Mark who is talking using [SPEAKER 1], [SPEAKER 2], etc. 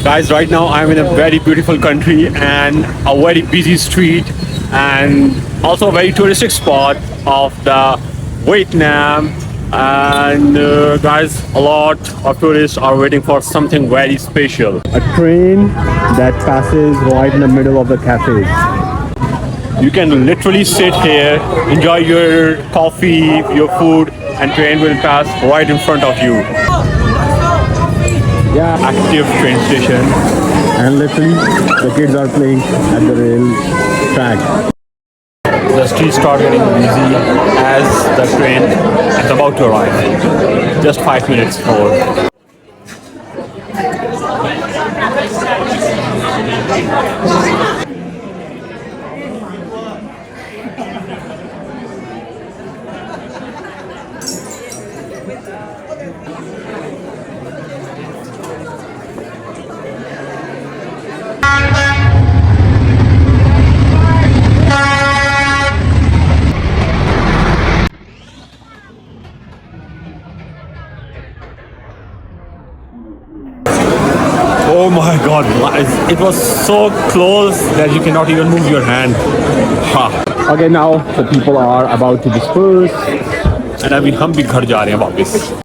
[SPEAKER 1] Guys, right now I'm in a very beautiful country and a very busy street and also a very touristic spot of the Vietnam. And guys, a lot of tourists are waiting for something very special. A train that passes right in the middle of the cafe. You can literally sit here, enjoy your coffee, your food, and train will pass right in front of you. Yeah, active train station, and literally the kids are playing at the rail track. The streets start getting busy as the train is about to arrive. Just 5 minutes more. Oh my god, it was so close that you cannot even move your hand. Ha. Okay, now the people are about to disperse and अभी हम भी घर जा रहे हैं वापस.